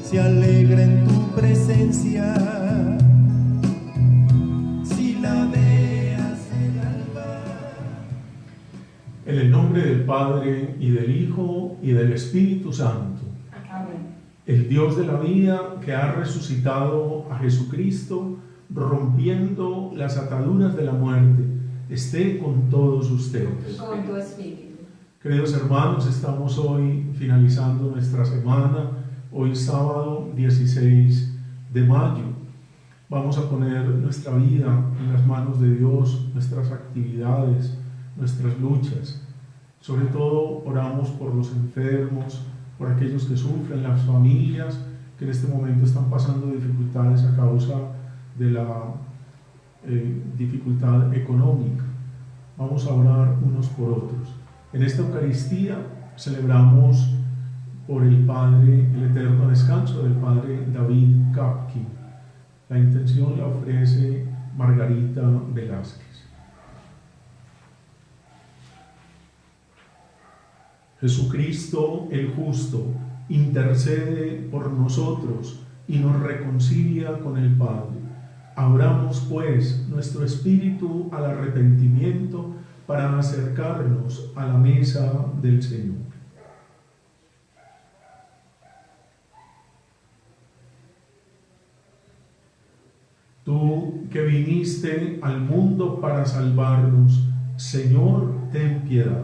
se alegra en tu presencia. Si la veas el alba. En el nombre del Padre, y del Hijo, y del Espíritu Santo. Amén. El Dios de la vida, que ha resucitado a Jesucristo, rompiendo las ataduras de la muerte, esté con todos ustedes. Con tu espíritu. Queridos hermanos, estamos hoy finalizando nuestra semana, hoy sábado 16 de mayo. Vamos a poner nuestra vida en las manos de Dios, nuestras actividades, nuestras luchas. Sobre todo oramos por los enfermos, por aquellos que sufren, las familias que en este momento están pasando dificultades a causa de la dificultad económica. Vamos a orar unos por otros. En esta Eucaristía celebramos por el Padre, el eterno descanso del Padre David Kapki. La intención la ofrece Margarita Velázquez. Jesucristo el justo intercede por nosotros y nos reconcilia con el Padre. Abramos pues nuestro espíritu al arrepentimiento para acercarnos a la mesa del Señor. Tú que viniste al mundo para salvarnos, Señor, ten piedad.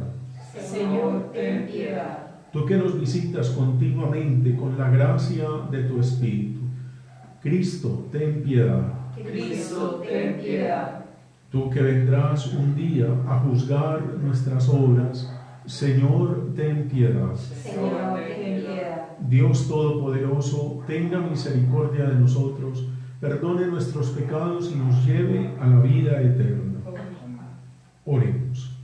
Señor, ten piedad. Tú que nos visitas continuamente con la gracia de tu Espíritu, Cristo, ten piedad. Cristo, ten piedad. Tú que vendrás un día a juzgar nuestras obras, Señor, ten piedad. Señor, ten piedad. Dios Todopoderoso, tenga misericordia de nosotros, perdone nuestros pecados y nos lleve a la vida eterna. Oremos.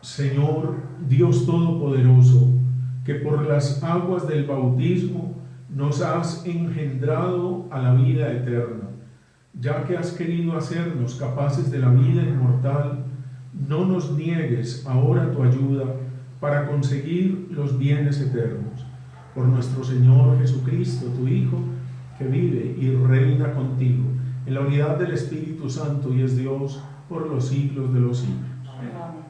Señor, Dios Todopoderoso, que por las aguas del bautismo nos has engendrado a la vida eterna, ya que has querido hacernos capaces de la vida inmortal, no nos niegues ahora tu ayuda para conseguir los bienes eternos. Por nuestro Señor Jesucristo, tu Hijo, que vive y reina contigo en la unidad del Espíritu Santo y es Dios por los siglos de los siglos. Amén.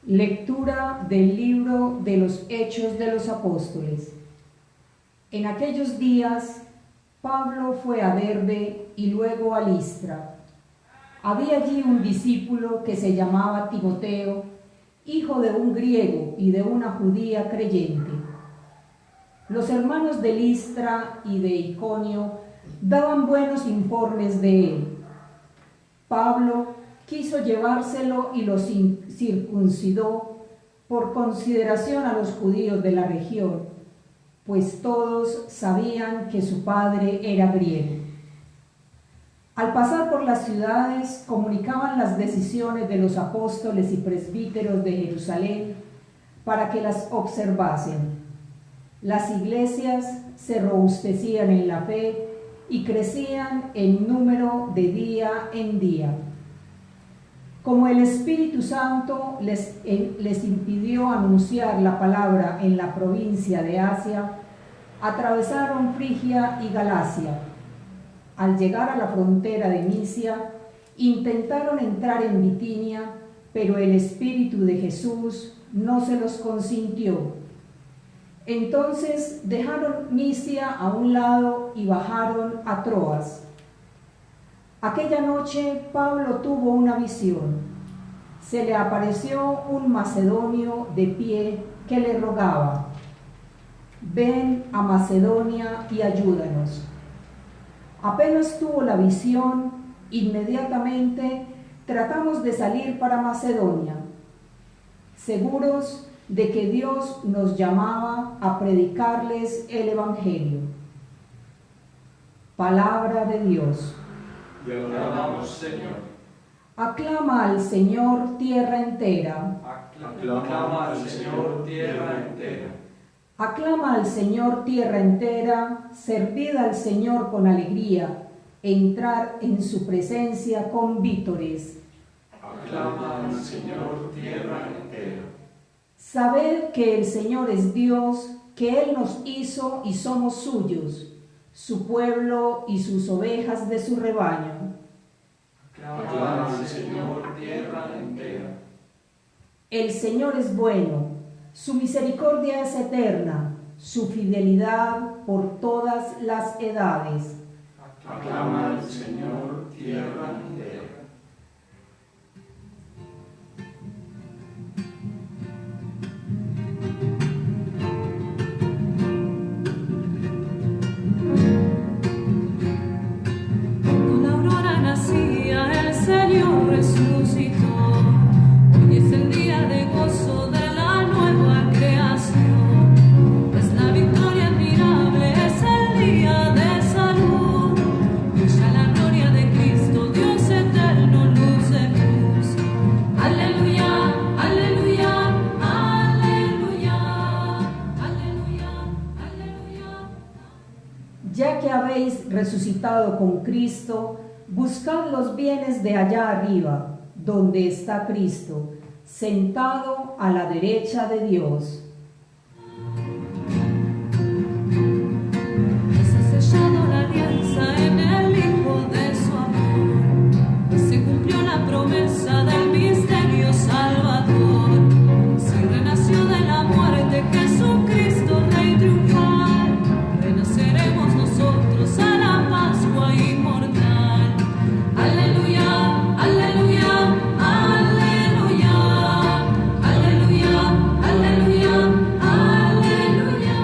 Lectura del libro de los Hechos de los Apóstoles. En aquellos días, Pablo fue a Derbe y luego a Listra. Había allí un discípulo que se llamaba Timoteo, hijo de un griego y de una judía creyente. Los hermanos de Listra y de Iconio daban buenos informes de él. Pablo quiso llevárselo y lo circuncidó por consideración a los judíos de la región, pues todos sabían que su padre era griego. Al pasar por las ciudades, comunicaban las decisiones de los apóstoles y presbíteros de Jerusalén para que las observasen. Las iglesias se robustecían en la fe y crecían en número de día en día. Como el Espíritu Santo les impidió anunciar la palabra en la provincia de Asia, atravesaron Frigia y Galacia. Al llegar a la frontera de Misia, intentaron entrar en Bitinia, pero el Espíritu de Jesús no se los consintió. Entonces dejaron Misia a un lado y bajaron a Troas. Aquella noche Pablo tuvo una visión. Se le apareció un macedonio de pie que le rogaba: ven a Macedonia y ayúdanos. Apenas tuvo la visión, inmediatamente tratamos de salir para Macedonia, seguros de que Dios nos llamaba a predicarles el Evangelio. Palabra de Dios. Te alabamos, Señor. Aclama al Señor tierra entera. Aclama al Señor tierra entera. Aclama al Señor tierra entera, servid al Señor con alegría, entrar en su presencia con vítores. Aclama al Señor, tierra entera. Sabed que el Señor es Dios, que Él nos hizo y somos suyos, su pueblo y sus ovejas de su rebaño. Aclama al Señor, tierra entera. El Señor es bueno, su misericordia es eterna, su fidelidad por todas las edades. Aclama al Señor, tierra entera. Con la aurora nacía, el Señor resucitó. Hoy es el día de gozo de la nueva creación. Es la victoria admirable, es el día de salud. Brilla la gloria de Cristo, Dios eterno, luz de luz. Aleluya, aleluya, aleluya, aleluya, aleluya. Ya que habéis resucitado con Cristo, buscad los bienes de allá arriba, donde está Cristo, sentado a la derecha de Dios. Se ha sellado la alianza en el Hijo de su amor. Se cumplió la promesa del misterio salvador. Se renació de la muerte Jesucristo, Rey triunfal. Renaceremos nosotros a la Pascua inmortal. Aleluya, aleluya, aleluya, aleluya, aleluya, aleluya.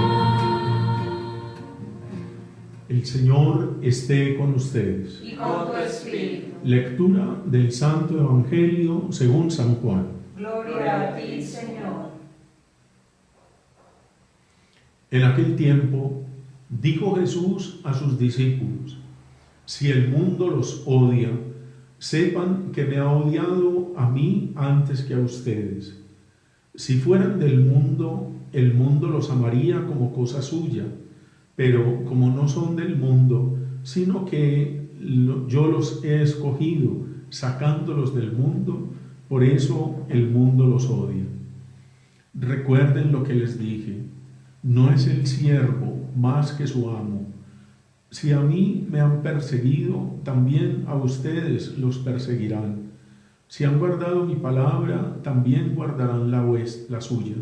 El Señor esté con ustedes. Y con tu espíritu. Lectura del Santo Evangelio según San Juan. Gloria a ti, Señor. En aquel tiempo dijo Jesús a sus discípulos: si el mundo los odia, sepan que me ha odiado a mí antes que a ustedes. Si fueran del mundo, el mundo los amaría como cosa suya, pero como no son del mundo, sino que yo los he escogido, sacándolos del mundo, por eso el mundo los odia. Recuerden lo que les dije: no es el siervo más que su amo. Si a mí me han perseguido, también a ustedes los perseguirán. Si han guardado mi palabra, también guardarán la suya.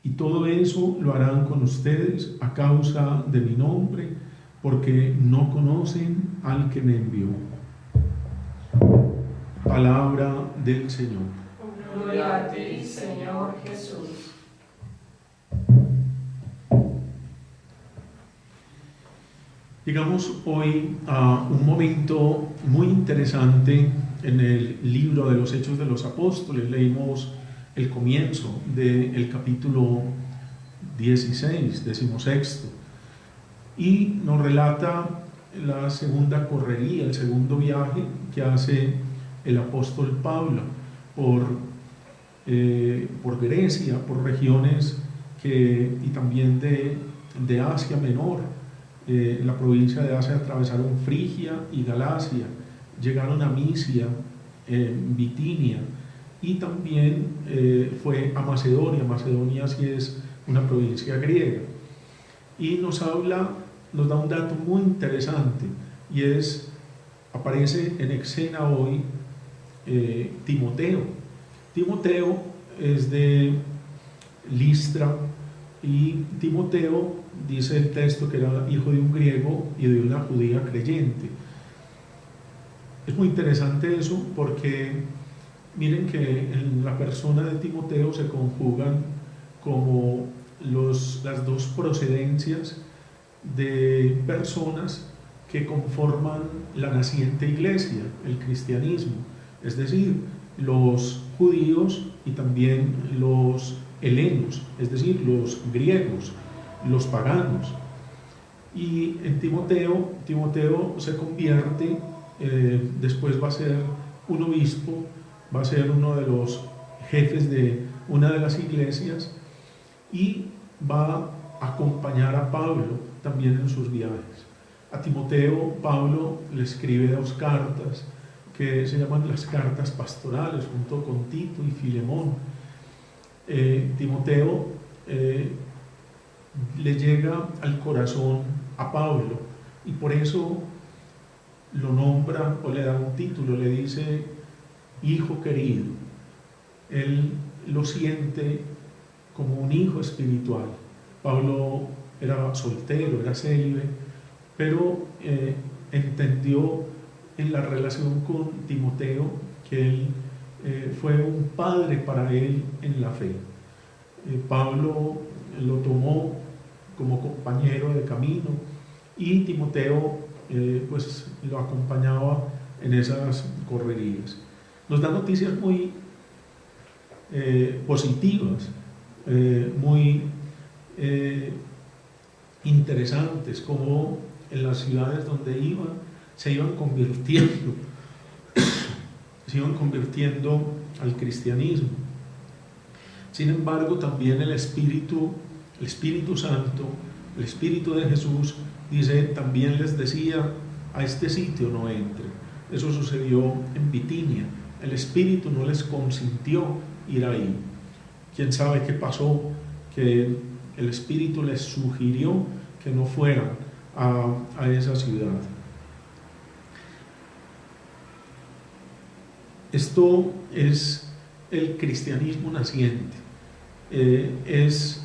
Y todo eso lo harán con ustedes a causa de mi nombre, porque no conocen al que me envió. Palabra del Señor. Gloria a ti, Señor Jesús. Llegamos hoy a un momento muy interesante en el libro de los Hechos de los Apóstoles. Leímos el comienzo del capítulo 16, 16, y nos relata la segunda correría, el segundo viaje que hace el apóstol Pablo por Grecia, por regiones y también de Asia Menor. La provincia de Asia atravesaron Frigia y Galacia, llegaron a Misia, Bitinia, y también fue a Macedonia. Macedonia sí es una provincia griega. Y nos da un dato muy interesante, y aparece en escena hoy Timoteo. Timoteo es de Listra, y Timoteo, dice el texto, que era hijo de un griego y de una judía creyente. Es muy interesante eso, porque miren que en la persona de Timoteo se conjugan como las dos procedencias de personas que conforman la naciente iglesia, el cristianismo, es decir, los judíos y también los helenos, es decir, los griegos, los paganos. Y en Timoteo se convierte, después va a ser un obispo, va a ser uno de los jefes de una de las iglesias, y va a acompañar a Pablo también en sus viajes. A Timoteo, Pablo le escribe 2 cartas que se llaman las cartas pastorales, junto con Tito y Filemón. Timoteo le llega al corazón a Pablo y por eso lo nombra o le da un título, le dice hijo querido. Él lo siente como un hijo espiritual. Pablo era soltero, era célibe, pero entendió en la relación con Timoteo que él fue un padre para él en la fe. Pablo lo tomó como compañero de camino y Timoteo pues lo acompañaba en esas correrías. Nos da noticias muy positivas, muy interesantes, como en las ciudades donde iban se iban convirtiendo al cristianismo. Sin embargo, también el Espíritu Santo, el Espíritu de Jesús, dice, también les decía, a este sitio no entre. Eso sucedió en Bitinia. El Espíritu no les consintió ir ahí. ¿Quién sabe qué pasó? Que el Espíritu les sugirió que no fueran a esa ciudad. Esto es el cristianismo naciente, es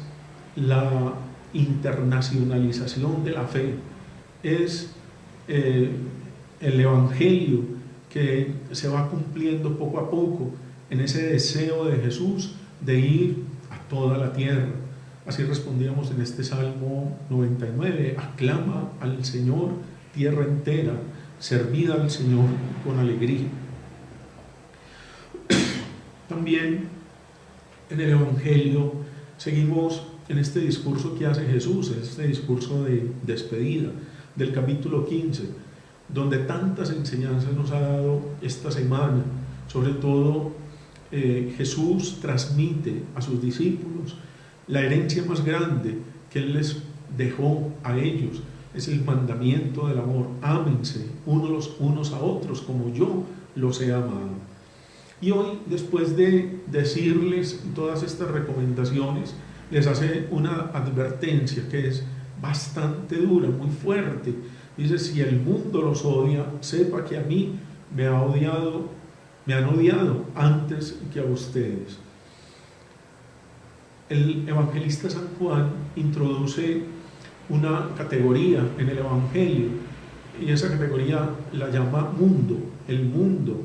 la internacionalización de la fe, es el Evangelio que se va cumpliendo poco a poco en ese deseo de Jesús de ir a toda la tierra. Así respondíamos en este Salmo 99, aclama al Señor tierra entera, servid al Señor con alegría. También en el Evangelio seguimos en este discurso que hace Jesús, este discurso de despedida del capítulo 15, donde tantas enseñanzas nos ha dado esta semana. Sobre todo Jesús transmite a sus discípulos la herencia más grande que Él les dejó a ellos, es el mandamiento del amor. Ámense unos a otros como yo los he amado. Y hoy, después de decirles todas estas recomendaciones, les hace una advertencia que es bastante dura, muy fuerte. Dice, si el mundo los odia, sepa que a mí me han odiado antes que a ustedes. El evangelista San Juan introduce una categoría en el Evangelio y esa categoría la llama mundo. El mundo.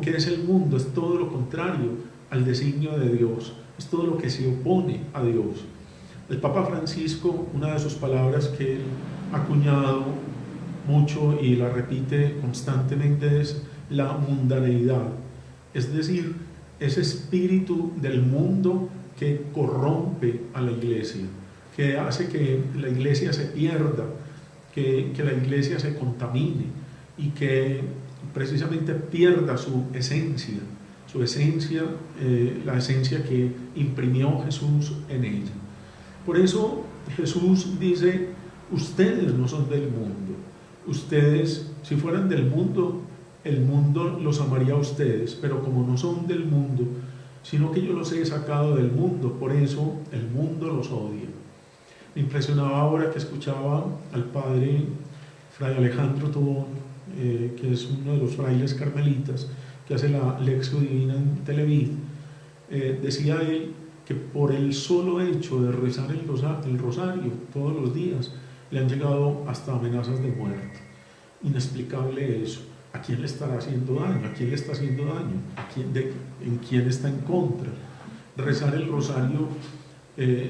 ¿Qué es el mundo? Es todo lo contrario al designio de Dios, es todo lo que se opone a Dios. El Papa Francisco, una de sus palabras que él ha acuñado mucho y la repite constantemente, es la mundaneidad, es decir, ese espíritu del mundo que corrompe a la iglesia, que hace que la iglesia se pierda, que la iglesia se contamine y que precisamente pierda su esencia, la esencia que imprimió Jesús en ella. Por eso Jesús dice, ustedes no son del mundo, ustedes, si fueran del mundo, el mundo los amaría a ustedes, pero como no son del mundo, sino que yo los he sacado del mundo, por eso el mundo los odia. Me impresionaba ahora que escuchaba al padre Fray Alejandro Tobón, que es uno de los frailes carmelitas que hace la Lectio Divina en Televid. Decía él que por el solo hecho de rezar el rosario todos los días le han llegado hasta amenazas de muerte. Inexplicable eso. ¿A quién le estará haciendo daño? ¿A quién le está haciendo daño? ¿En quién está en contra? Rezar el rosario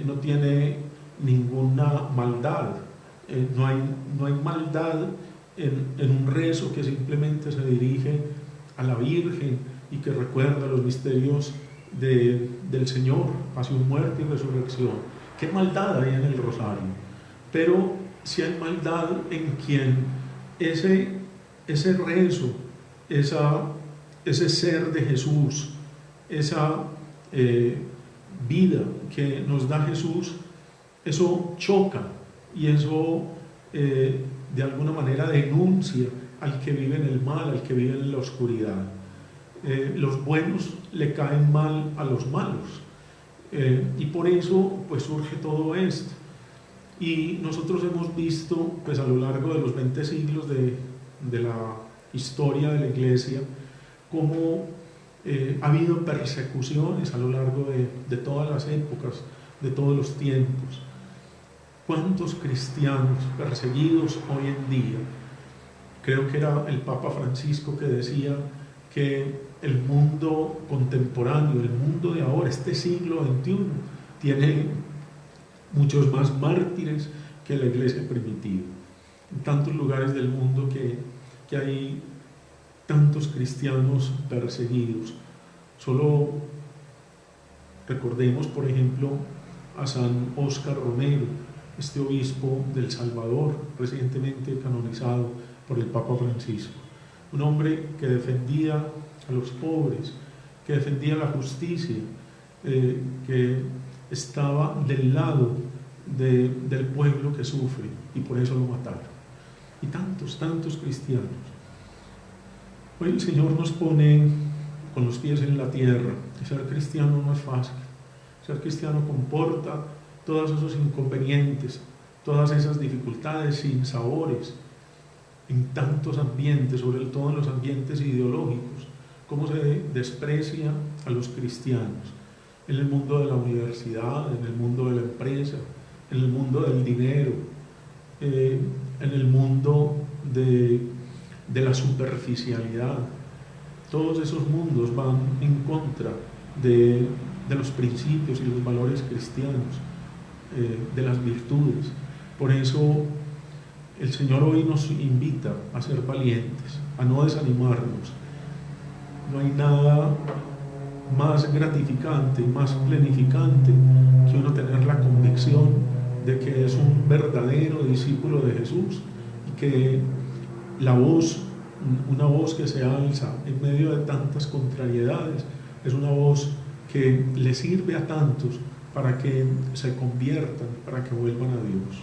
no tiene ninguna maldad. No hay maldad en un rezo que simplemente se dirige a la Virgen y que recuerda los misterios del Señor, pasión, muerte y resurrección. ¿Qué maldad hay en el rosario? Pero si hay maldad en quien ese rezo, ese ser de Jesús, esa vida que nos da Jesús, eso choca y eso de alguna manera denuncia al que vive en el mal, al que vive en la oscuridad. Los buenos le caen mal a los malos, y por eso pues surge todo esto. Y nosotros hemos visto pues a lo largo de los 20 siglos de la historia de la Iglesia cómo ha habido persecuciones a lo largo de todas las épocas, de todos los tiempos. ¿Cuántos cristianos perseguidos hoy en día? Creo que era el Papa Francisco que decía que el mundo contemporáneo, el mundo de ahora, este siglo XXI, tiene muchos más mártires que la Iglesia primitiva. En tantos lugares del mundo que hay tantos cristianos perseguidos. Solo recordemos, por ejemplo, a San Óscar Romero, este obispo del Salvador, recientemente canonizado por el Papa Francisco. Un hombre que defendía a los pobres, que defendía la justicia, que estaba del lado del pueblo que sufre, y por eso lo mataron. Y tantos cristianos. Hoy el Señor nos pone con los pies en la tierra, y ser cristiano no es fácil. Ser cristiano comporta todos esos inconvenientes, todas esas dificultades, sinsabores, en tantos ambientes, sobre todo en los ambientes ideológicos, cómo se desprecia a los cristianos, en el mundo de la universidad, en el mundo de la empresa, en el mundo del dinero, en el mundo de la superficialidad. Todos esos mundos van en contra de los principios y los valores cristianos, de las virtudes. Por eso el Señor hoy nos invita a ser valientes, a no desanimarnos. No hay nada más gratificante y más plenificante que uno tener la convicción de que es un verdadero discípulo de Jesús, y que una voz que se alza en medio de tantas contrariedades, es una voz que le sirve a tantos para que se conviertan, para que vuelvan a Dios.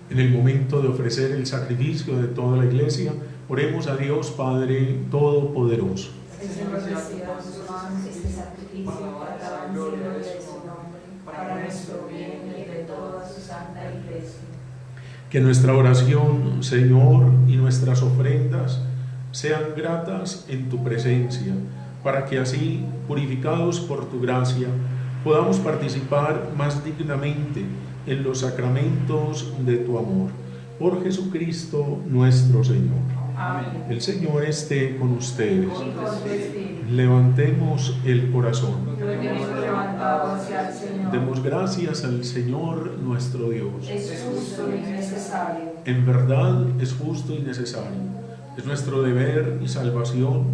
En el momento de ofrecer el sacrificio de toda la Iglesia, oremos a Dios Padre Todopoderoso. Señor, reciba de sus manos este sacrificio para la alabanza de su nombre, para nuestro bien y de toda su santa Iglesia. Que nuestra oración, Señor, y nuestras ofrendas sean gratas en tu presencia, para que así, purificados por tu gracia, podamos participar más dignamente en los sacramentos de tu amor. Por Jesucristo nuestro Señor. Amén. El Señor esté con ustedes. Y con tu espíritu. Levantemos el corazón. Lo tenemos levantado hacia el Señor. Demos gracias al Señor nuestro Dios. Es justo y necesario. En verdad es justo y necesario. Es nuestro deber y salvación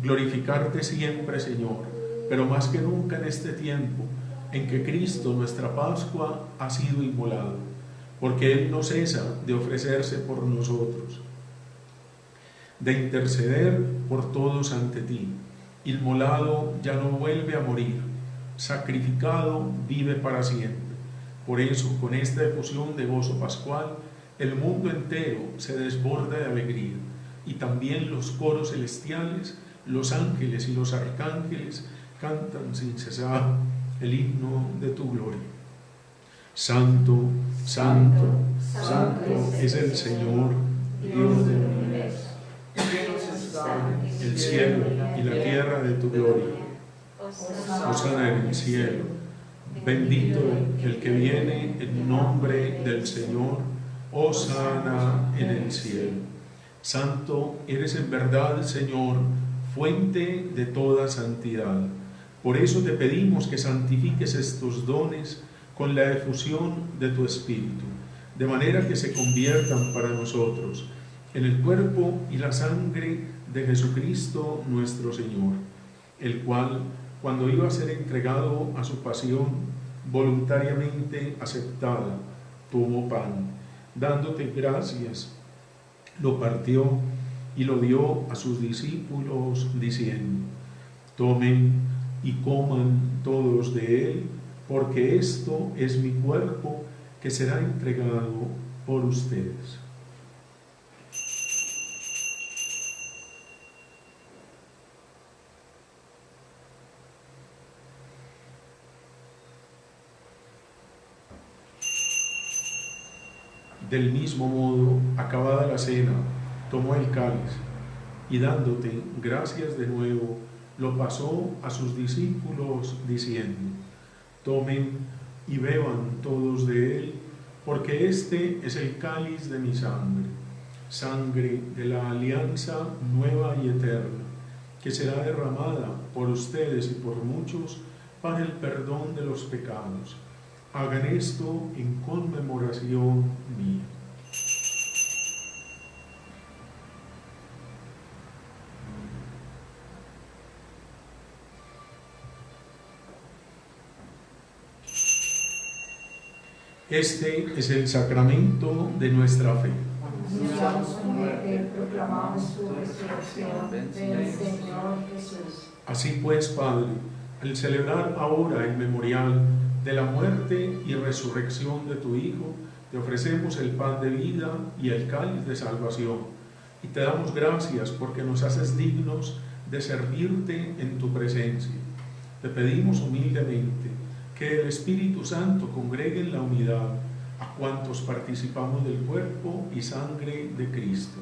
glorificarte siempre, Señor, pero más que nunca en este tiempo en que Cristo, nuestra Pascua, ha sido inmolado, porque Él no cesa de ofrecerse por nosotros, de interceder por todos ante ti. Inmolado ya no vuelve a morir, sacrificado vive para siempre. Por eso, con esta efusión de gozo pascual, el mundo entero se desborda de alegría, y también los coros celestiales, los ángeles y los arcángeles cantan sin cesar el himno de tu gloria. Santo, santo, santo es el Señor, Dios del universo. Llenos están El cielo y la tierra de tu gloria. Hosana en el cielo. Bendito el que viene en nombre del Señor. Hosana en el cielo. Santo eres en verdad, Señor, fuente de toda santidad. Por eso te pedimos que santifiques estos dones con la efusión de tu Espíritu, de manera que se conviertan para nosotros en el cuerpo y la sangre de Jesucristo nuestro Señor, el cual, cuando iba a ser entregado a su pasión voluntariamente aceptada, tomó pan, dándote gracias, lo partió y lo dio a sus discípulos, diciendo: tomen y coman todos de él, porque esto es mi cuerpo que será entregado por ustedes. Del mismo modo, acabada la cena, tomó el cáliz y dándote gracias de nuevo, lo pasó a sus discípulos diciendo: tomen y beban todos de él, porque este es el cáliz de mi sangre, sangre de la alianza nueva y eterna, que será derramada por ustedes y por muchos para el perdón de los pecados. Hagan esto en conmemoración mía. Este es el sacramento de nuestra fe. Anunciamos su muerte, proclamamos su resurrección. Ven, Señor Jesús. Así pues, Padre, al celebrar ahora el memorial de la muerte y resurrección de tu Hijo, te ofrecemos el pan de vida y el cáliz de salvación, y te damos gracias porque nos haces dignos de servirte en tu presencia. Te pedimos humildemente que el Espíritu Santo congregue en la unidad a cuantos participamos del cuerpo y sangre de Cristo.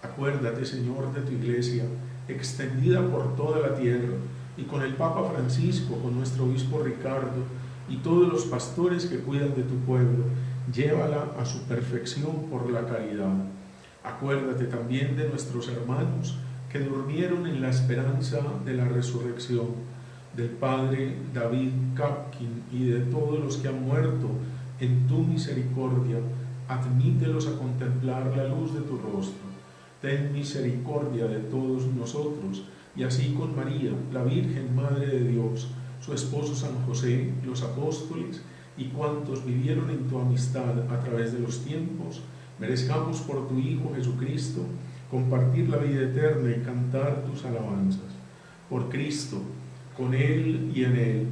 Acuérdate, Señor, de tu Iglesia, extendida por toda la tierra, y con el Papa Francisco, con nuestro obispo Ricardo, y todos los pastores que cuidan de tu pueblo, llévala a su perfección por la caridad. Acuérdate también de nuestros hermanos que durmieron en la esperanza de la resurrección, del Padre David Kapkin y de todos los que han muerto en tu misericordia. Admítelos a contemplar la luz de tu rostro. Ten misericordia de todos nosotros, y así con María, la Virgen Madre de Dios, su esposo San José, los apóstoles y cuantos vivieron en tu amistad a través de los tiempos, merezcamos por tu Hijo Jesucristo compartir la vida eterna y cantar tus alabanzas. Por Cristo, con Él y en Él,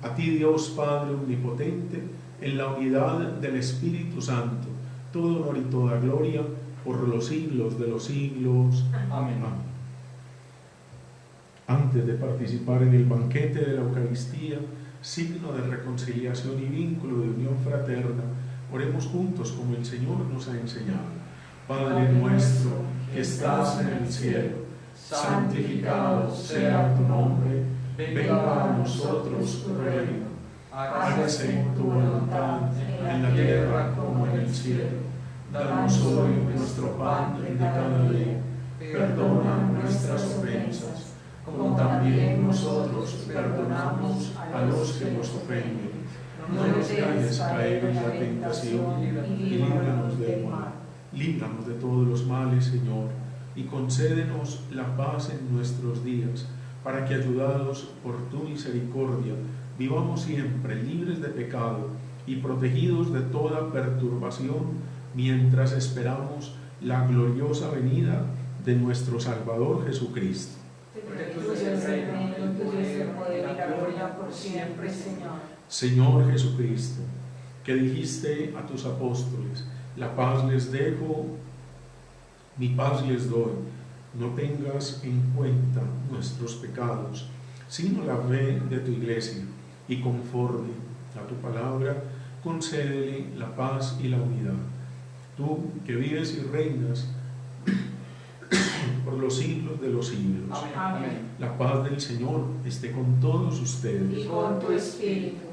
a ti Dios Padre Omnipotente, en la unidad del Espíritu Santo, todo honor y toda gloria por los siglos de los siglos. Amén. Amén. Antes de participar en el banquete de la Eucaristía, signo de reconciliación y vínculo de unión fraterna, oremos juntos como el Señor nos ha enseñado. Padre nuestro que estás en el cielo, santificado sea tu nombre, venga a nosotros tu reino, hágase tu voluntad en la tierra como en el cielo. Danos hoy nuestro pan de cada día, perdona nuestras ofensas, como también nosotros perdonamos a los que nos ofenden. No nos dejes caer en la tentación y líbranos del mal. Líbranos de todos los males, Señor. y concédenos la paz en nuestros días, para que, ayudados por tu misericordia, vivamos siempre libres de pecado y protegidos de toda perturbación, mientras esperamos la gloriosa venida de nuestro Salvador Jesucristo. Porque tuyo es el reino, tuyo es el poder y la gloria por siempre, Señor. Señor Jesucristo, que dijiste a tus apóstoles: la paz les dejo, mi paz les doy. No tengas en cuenta nuestros pecados, sino la fe de tu Iglesia, y conforme a tu palabra, concédele la paz y la unidad. Tú que vives y reinas por los siglos de los siglos. Amén. La paz del Señor esté con todos ustedes. Y con tu espíritu.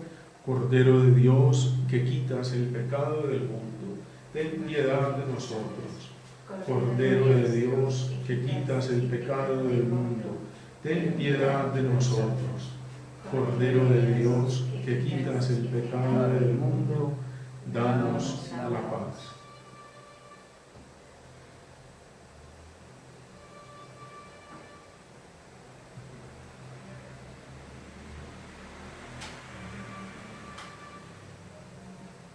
Cordero de Dios, que quitas el pecado del mundo, ten piedad de nosotros. Cordero de Dios, que quitas el pecado del mundo, ten piedad de nosotros. Cordero de Dios, que quitas el pecado del mundo, danos la paz.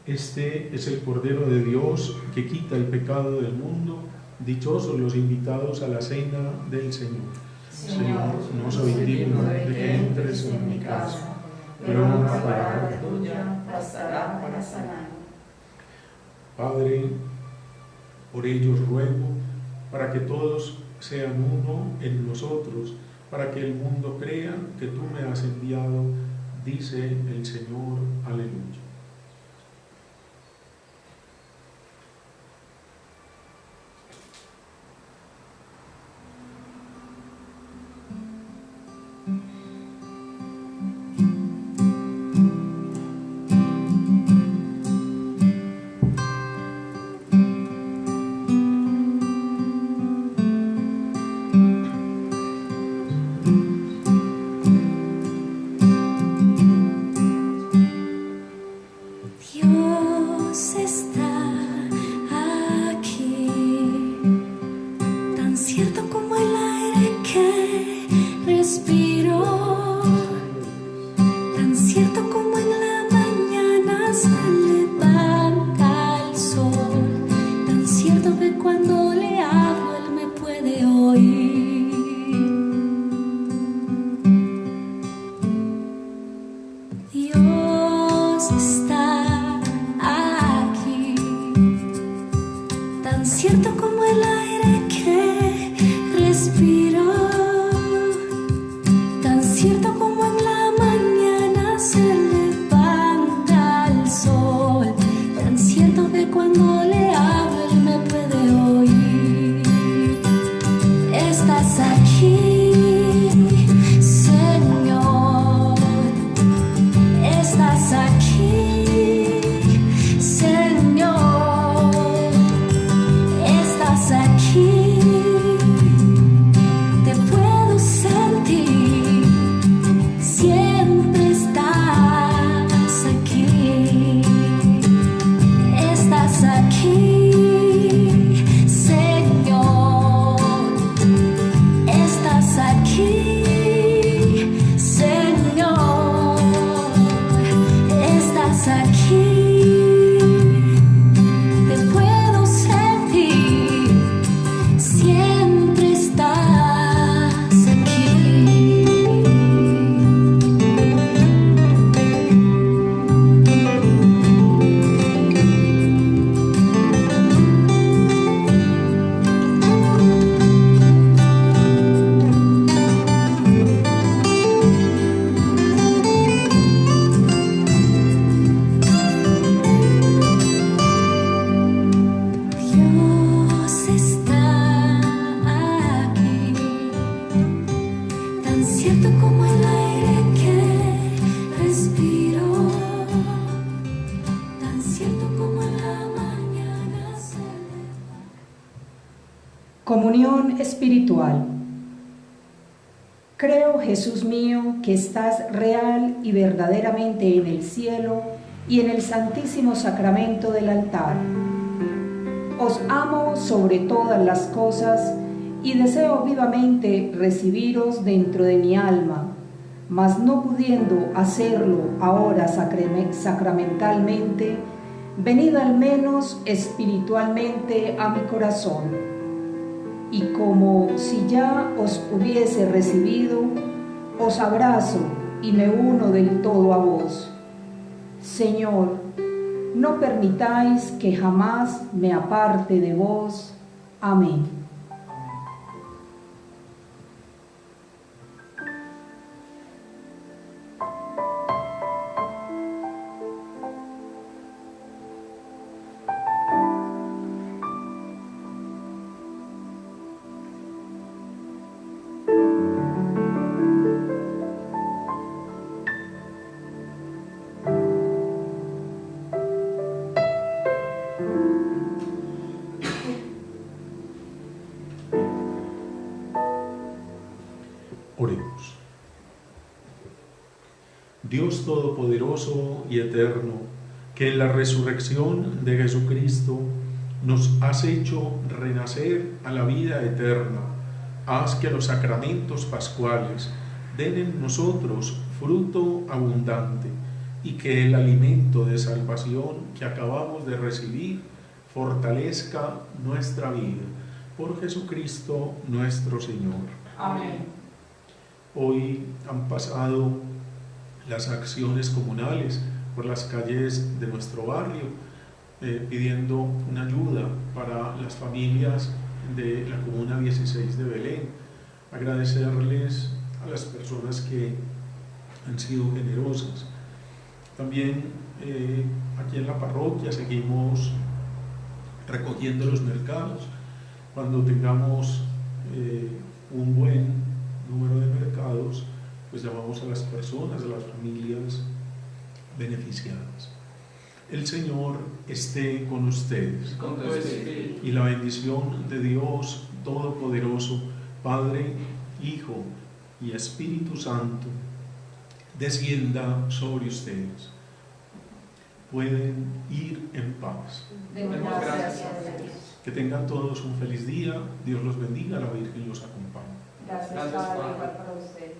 Este es el Cordero de Dios que quita el pecado del mundo. Dichosos los invitados a la cena del Señor. Señor, no soy digno de que entres en mi casa, pero una palabra tuya bastará para sanar. Padre, por ellos ruego, para que todos sean uno en nosotros, para que el mundo crea que tú me has enviado, dice el Señor. Aleluya. Dios está aquí, tan cierto como el aire que respiro, tan cierto como en la mañana se levanta el sol, tan cierto que cuando le hablo él me puede oír. Dios está aquí, tan cierto como el aire que respiro, tan cierto como en la mañana se levanta el sol, tan cierto que cuando le hablo él me puede oír. Estás aquí, Señor. Estás aquí, Señor. Estás aquí, te puedo sentir. Siempre estás aquí. Estás aquí, Señor. Estás aquí, Señor. Estás aquí, te puedo sentir, siempre estás aquí. Dios está aquí, tan cierto como el aire que respiro, tan cierto como en la mañana se levanta. Comunión espiritual. Creo, Jesús mío, que estás real y verdaderamente en el cielo y en el santísimo sacramento del altar. Os amo sobre todas las cosas y deseo vivamente recibiros dentro de mi alma, mas no pudiendo hacerlo ahora sacramentalmente, venid al menos espiritualmente a mi corazón. Y como si ya os hubiese recibido, os abrazo y me uno del todo a vos. Señor, no permitáis que jamás me aparte de vos. Amén. Oremos. Dios Todopoderoso y Eterno, que en la resurrección de Jesucristo nos has hecho renacer a la vida eterna, haz que los sacramentos pascuales den en nosotros fruto abundante y que el alimento de salvación que acabamos de recibir fortalezca nuestra vida. Por Jesucristo nuestro Señor. Amén. Hoy han pasado las acciones comunales por las calles de nuestro barrio, pidiendo una ayuda para las familias de la Comuna 16 de Belén. Agradecerles a las personas que han sido generosas. También aquí en la parroquia seguimos recogiendo los mercados. Cuando tengamos un buen número de mercados, pues llamamos a las personas, a las familias beneficiadas. El Señor esté con ustedes. Con tu espíritu. Y la bendición de Dios Todopoderoso, Padre, Hijo y Espíritu Santo, descienda sobre ustedes. Pueden ir en paz. Demos gracias a Dios. Que tengan todos un feliz día. Dios los bendiga, la Virgen los acompañe. Gracias, Gracias, Padre, Padre. igual para usted.